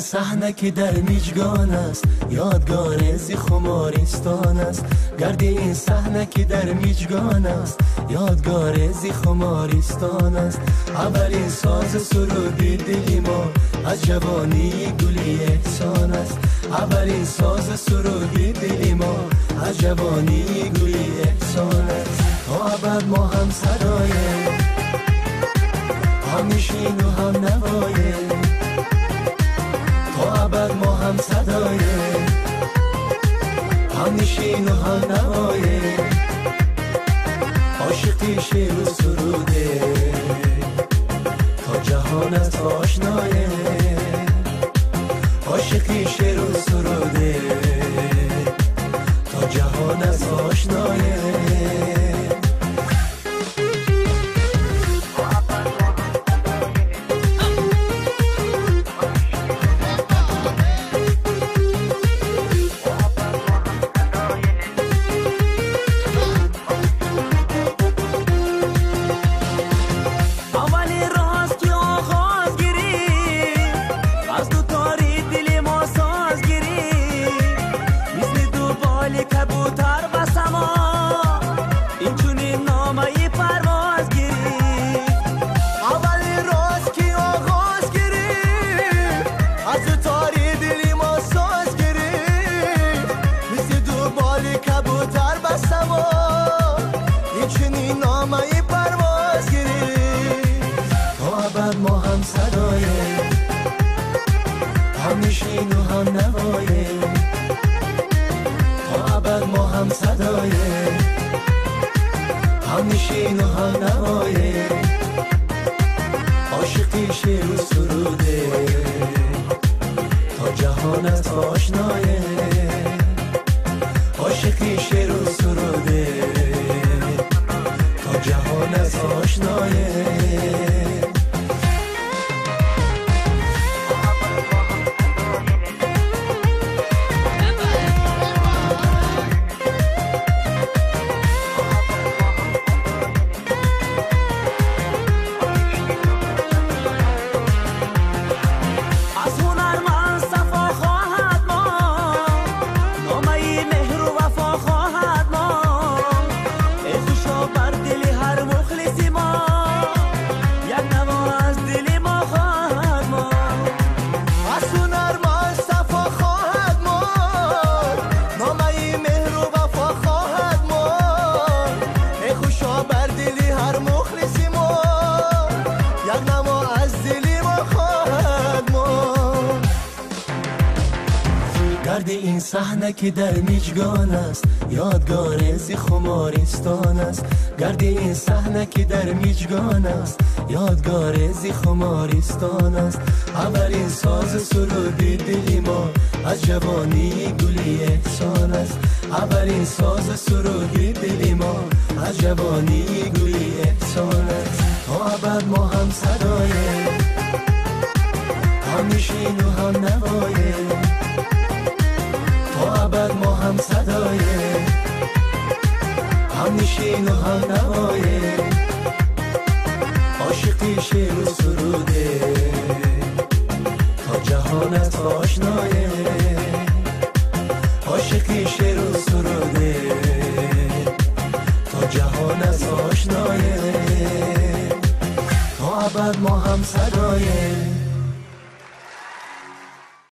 صحنه که در میجگان است، یادگار زی خمارستان است. گرد این صحنه که در میجگان است، یادگار زی خمارستان است. اولین ساز سرودی دلی ما از جوانی گلی احسان است. اولین ساز سرودی دلی ما از جوانی گلی احسان است. تا ابد ما هم صدایه، هم نشین و هم نوایه. تا ابد ما هم صدایه، هم نشین و هم نوایه. عاشقی شعر و سروده تا جهان است آشنایه. عاشقی شعر و سروده تا جهان است آشنایه. ما هم صدایه، هم نشین و هم نوایه. تا ابد ما هم صدایه، هم نشین و هم نوایه. عاشقی شعر و سروده تا جهان است آشنایه. عاشقی شعر و سروده تا جهان است آشنایه. گرد این صحنه که در میجگان است، یادگار زی خمارستان است. گرد این صحنه که در میجگان است، یادگار زی خمارستان است. اولین ساز سرودی دلی ما از جوانی گلی احسان است. اولین ساز سرودی دلی ما از جوانی گلی احسان است. تا ابد ما هم صدایه، هم نشین و هم نوایه. تا ابد ما هم صدایه، هم نشین و هم نوایه. عاشقی شعر و سروده تا جهان است آشنایه. عاشقی شعر و سروده تا جهان است آشنایه. تا ابد ما هم صدایه،